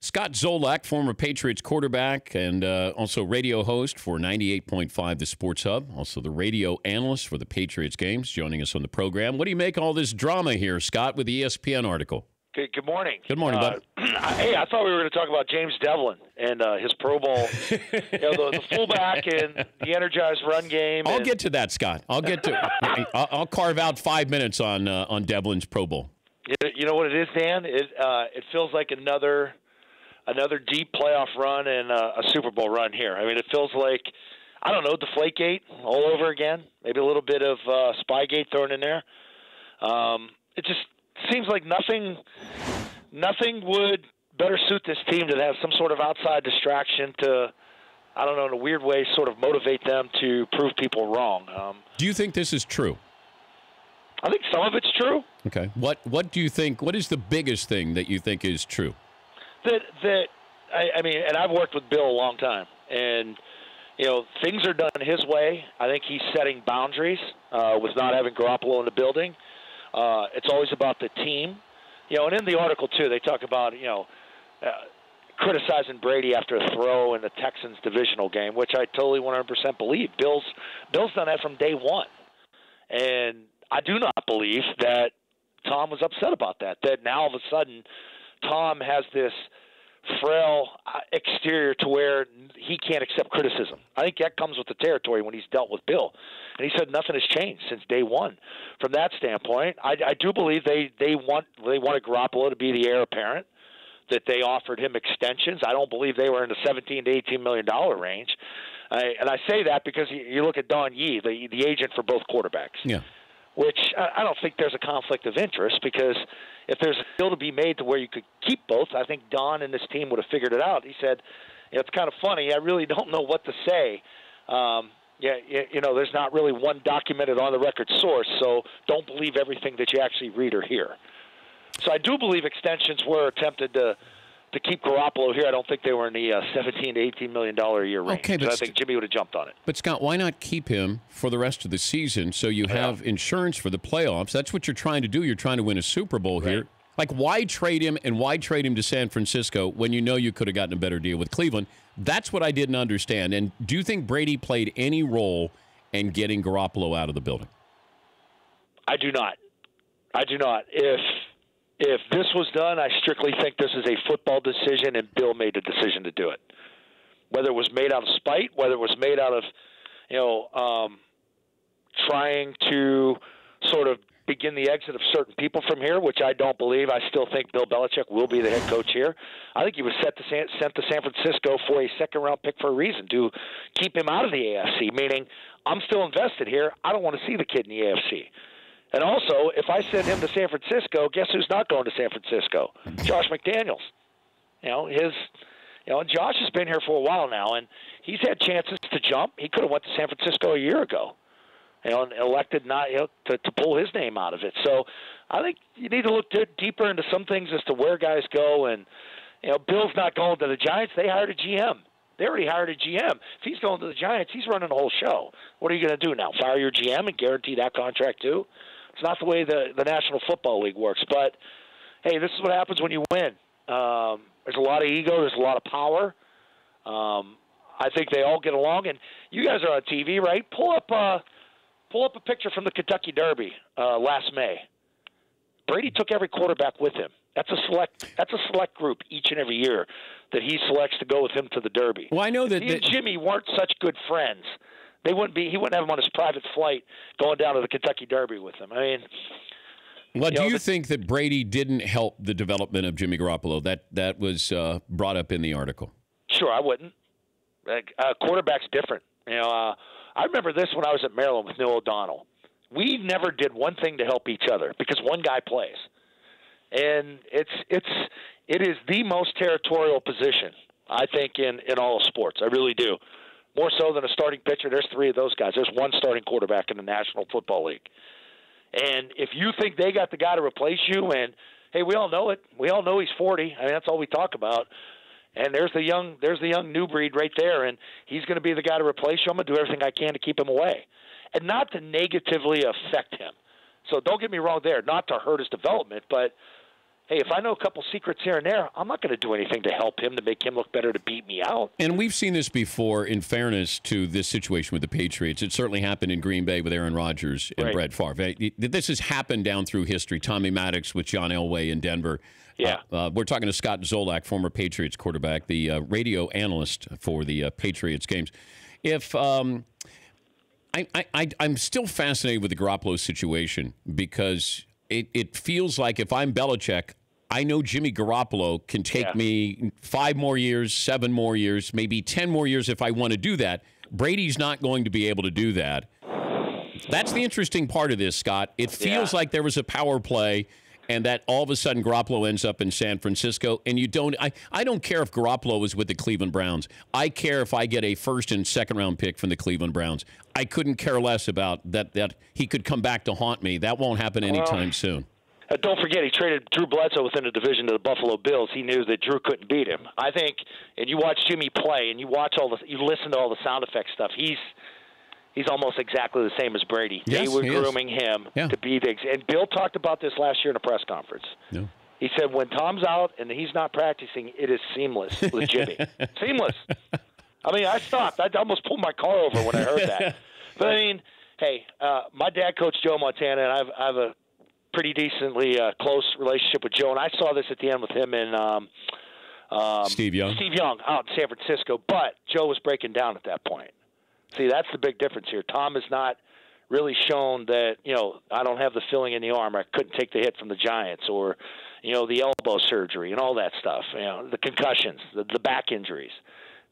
Scott Zolak, former Patriots quarterback and also radio host for 98.5 The Sports Hub, also the radio analyst for the Patriots games, joining us on the program. What do you make of all this drama here, Scott, with the ESPN article? Good morning. Good morning, bud. Hey, I thought we were going to talk about James Devlin and his Pro Bowl, the fullback and the energized run game. I'll get to that, Scott. I'll carve out 5 minutes on Devlin's Pro Bowl. You know what it is, Dan? It feels like another deep playoff run and a Super Bowl run here. I mean, it feels like, I don't know, Deflategate all over again. Maybe a little bit of Spygate thrown in there. It just seems like nothing would better suit this team than have some sort of outside distraction to, I don't know, in a weird way, sort of motivate them to prove people wrong. Do you think this is true? I think some of it's true. Okay. What do you think? What is the biggest thing that you think is true? I mean, and I've worked with Bill a long time, and things are done his way. I think he's setting boundaries with not having Garoppolo in the building. It's always about the team, and in the article too, they talk about criticizing Brady after a throw in the Texans divisional game, which I totally 100% believe. Bill's done that from day one, and I do not believe that Tom was upset about that. That now all of a sudden Tom has this frail exterior to where he can't accept criticism. I think that comes with the territory when he's dealt with Bill. And he said nothing has changed since day one. From that standpoint, I do believe they wanted Garoppolo to be the heir apparent, that they offered him extensions. I don't believe they were in the $17 to $18 million range. And I say that because you look at Don Yee, the agent for both quarterbacks. Yeah. Which I don't think there's a conflict of interest, because if there's a deal to be made to where you could keep both, I think Don and this team would have figured it out. He said, it's kind of funny. I really don't know what to say. There's not really one documented on-the-record source, so don't believe everything that you actually read or hear. So I do believe extensions were attempted to keep Garoppolo here. I don't think they were in the $17 to $18 million a year range. Okay, but I think Jimmy would have jumped on it. But, Scott, why not keep him for the rest of the season so you have insurance for the playoffs? That's what you're trying to do. You're trying to win a Super Bowl here. Like, why trade him to San Francisco when you know you could have gotten a better deal with Cleveland? That's what I didn't understand. And do you think Brady played any role in getting Garoppolo out of the building? I do not. If this was done, I strictly think this is a football decision, and Bill made the decision to do it. Whether it was made out of spite, whether it was made out of, trying to sort of begin the exit of certain people from here, which I don't believe. I still think Bill Belichick will be the head coach here. I think he was sent to San Francisco for a second-round pick for a reason, to keep him out of the AFC, meaning I'm still invested here. I don't want to see the kid in the AFC. And also, if I send him to San Francisco, guess who's not going to San Francisco? Josh McDaniels. Josh has been here for a while now, and he's had chances to jump. He could have went to San Francisco a year ago, and elected not to pull his name out of it. So I think you need to look deeper into some things as to where guys go. And Bill's not going to the Giants. They hired a GM. They already hired a GM. If he's going to the Giants, he's running the whole show. What are you going to do now? Fire your GM and guarantee that contract too? It's not the way the National Football League works. But, hey, this is what happens when you win. There's a lot of ego. There's a lot of power. I think they all get along. And you guys are on TV, right? Pull up a picture from the Kentucky Derby last May. Brady took every quarterback with him. That's a select group each and every year that he selects to go with him to the Derby. Well, I know that he and Jimmy weren't such good friends. He wouldn't have him on his private flight going down to the Kentucky Derby with him. I mean, well, do you think that Brady didn't help the development of Jimmy Garoppolo? That was brought up in the article. Sure, I wouldn't. Quarterback's different. I remember this when I was at Maryland with Neil O'Donnell. We never did one thing to help each other because one guy plays, and it is the most territorial position, I think, in all of sports. I really do. More so than a starting pitcher, there's three of those guys. There's one starting quarterback in the National Football League. And if you think they got the guy to replace you, and, hey, we all know it. We all know he's 40. I mean, that's all we talk about. And there's the young new breed right there, and he's going to be the guy to replace you. I'm going to do everything I can to keep him away. And not to negatively affect him. So don't get me wrong there, not to hurt his development, but hey, if I know a couple secrets here and there, I'm not going to do anything to help him to make him look better to beat me out. And we've seen this before, in fairness to this situation with the Patriots. It certainly happened in Green Bay with Aaron Rodgers and Brett Favre. This has happened down through history. Tommy Maddox with John Elway in Denver. Yeah. We're talking to Scott Zolak, former Patriots quarterback, the radio analyst for the Patriots games. If I'm still fascinated with the Garoppolo situation because it feels like if I'm Belichick, I know Jimmy Garoppolo can take me 5 more years, 7 more years, maybe 10 more years if I want to do that. Brady's not going to be able to do that. That's the interesting part of this, Scott. It feels like there was a power play and that all of a sudden Garoppolo ends up in San Francisco, and you don't. I don't care if Garoppolo was with the Cleveland Browns. I care if I get a first and second round pick from the Cleveland Browns. I couldn't care less about that he could come back to haunt me. That won't happen anytime soon. Don't forget, he traded Drew Bledsoe within the division to the Buffalo Bills. He knew that Drew couldn't beat him. I think, and you watch Jimmy play, and you listen to all the sound effect stuff. He's almost exactly the same as Brady. Yes, they were grooming him to be the. And Bill talked about this last year in a press conference. Yeah. He said when Tom's out and he's not practicing, it is seamless with Jimmy. Seamless. I mean, I stopped. I almost pulled my car over when I heard that. But I mean, hey, my dad coached Joe Montana, and I have a pretty decently close relationship with Joe, and I saw this at the end with him and Steve Young out in San Francisco. But Joe was breaking down at that point. See, that's the big difference here. Tom has not really shown that, I don't have the feeling in the arm. I couldn't take the hit from the Giants or, the elbow surgery and all that stuff, the concussions, the back injuries.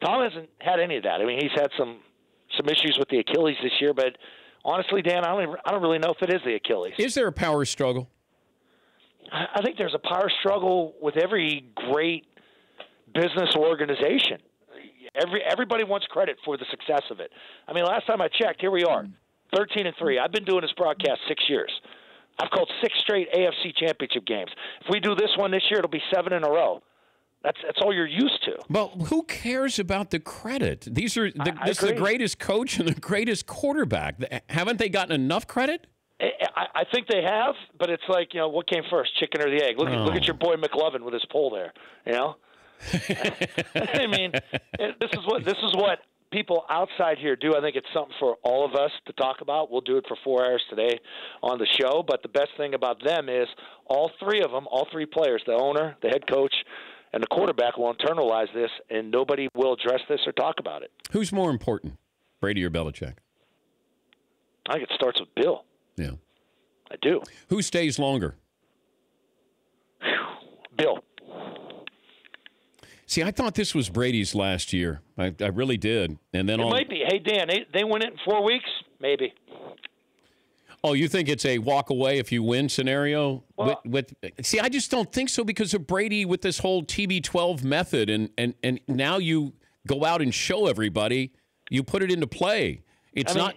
Tom hasn't had any of that. I mean, he's had some issues with the Achilles this year, but honestly, Dan, I don't really know if it is the Achilles. Is there a power struggle? I think there's a power struggle with every great business organization. Everybody wants credit for the success of it. I mean, last time I checked, here we are, 13-3. I've been doing this broadcast 6 years. I've called 6 straight AFC championship games. If we do this one this year, it'll be 7 in a row. That's all you're used to. But who cares about the credit? This is the greatest coach and the greatest quarterback. Haven't they gotten enough credit? I think they have, but it's like, what came first, chicken or the egg? Look at your boy McLovin with his pull there, I mean, this is what people outside here do. I think it's something for all of us to talk about. We'll do it for 4 hours today on the show. But the best thing about them is all 3 of them, all 3 players, the owner, the head coach, and the quarterback will internalize this, and nobody will address this or talk about it. Who's more important, Brady or Belichick? I think it starts with Bill. Yeah. I do. Who stays longer? Bill. See, I thought this was Brady's last year. I really did. And then it might be. Hey, Dan, they win it in 4 weeks? Maybe. Oh, you think it's a walk away if you win scenario? Well, see, I just don't think so because of Brady with this whole TB12 method, and now you go out and show everybody, you put it into play. It's not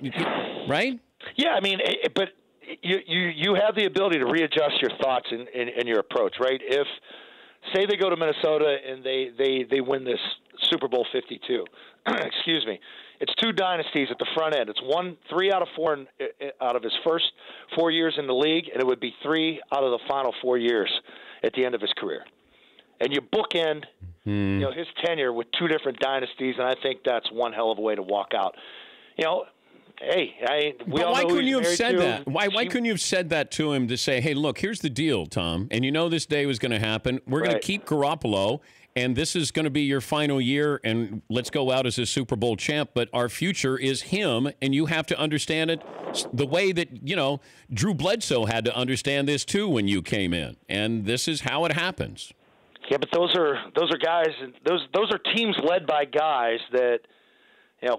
right. Yeah, I mean, but you have the ability to readjust your thoughts and your approach, right? If say they go to Minnesota and they win this Super Bowl 52. Excuse me. It's 2 dynasties at the front end. It's 3 out of 4 out of his first 4 years in the league, and it would be 3 out of the final 4 years at the end of his career. And you bookend, his tenure with 2 different dynasties, and I think that's one hell of a way to walk out. Hey, why couldn't you have said that? Why couldn't you have said that to him to say, hey, look, here's the deal, Tom, and this day was going to happen. We're going to keep Garoppolo, and this is going to be your final year, and let's go out as a Super Bowl champ, but our future is him, and you have to understand it the way that, Drew Bledsoe had to understand this, too, when you came in, and this is how it happens. Yeah, but those are guys, those are teams led by guys that –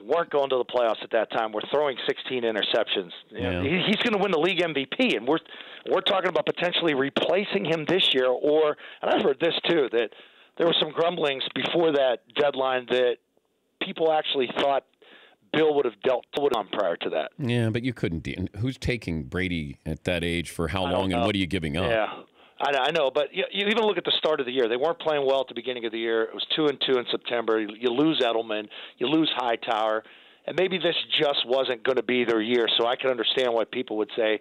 weren't going to the playoffs at that time. We're throwing 16 interceptions. He's going to win the league MVP, and we're talking about potentially replacing him this year. And I've heard this too, that there were some grumblings before that deadline that people actually thought Bill would have dealt with him prior to that. Yeah, but you couldn't. Who's taking Brady at that age for how long, and what are you giving up? Yeah. I know, but you even look at the start of the year. They weren't playing well at the beginning of the year. It was 2-2 in September. You lose Edelman, you lose Hightower, and maybe this just wasn't going to be their year. So I can understand why people would say,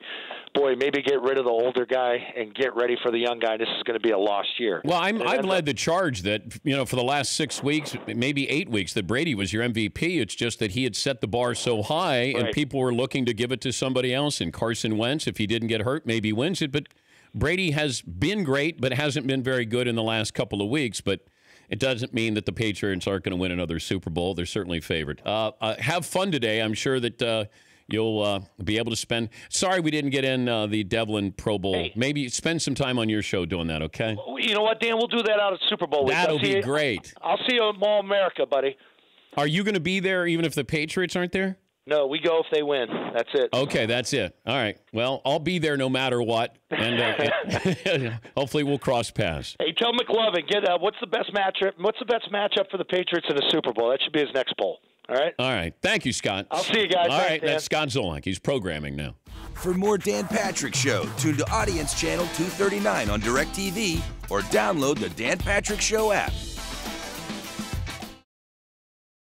boy, maybe get rid of the older guy and get ready for the young guy. This is going to be a lost year. Well, I've led the charge that, for the last 6 weeks, maybe 8 weeks, that Brady was your MVP. It's just that he had set the bar so high, and people were looking to give it to somebody else. And Carson Wentz, if he didn't get hurt, maybe wins it. But Brady has been great, but hasn't been very good in the last couple of weeks. But it doesn't mean that the Patriots aren't going to win another Super Bowl. They're certainly favored. Have fun today. I'm sure that you'll be able to spend. Sorry we didn't get in the Devlin Pro Bowl. Hey. Maybe spend some time on your show doing that, okay? You know what, Dan? We'll do that out at Super Bowl week. That'll be great. I'll see you at Mall America, buddy. Are you going to be there even if the Patriots aren't there? No, we go if they win. That's it. Okay, that's it. All right. Well, I'll be there no matter what, and hopefully we'll cross paths. Hey, tell McLovin, what's the best matchup? What's the best matchup for the Patriots in the Super Bowl? That should be his next poll. All right. All right. Thank you, Scott. I'll see you guys. All right. Dan. That's Scott Zolak. He's programming now. For more Dan Patrick Show, tune to Audience Channel 239 on DirecTV or download the Dan Patrick Show app.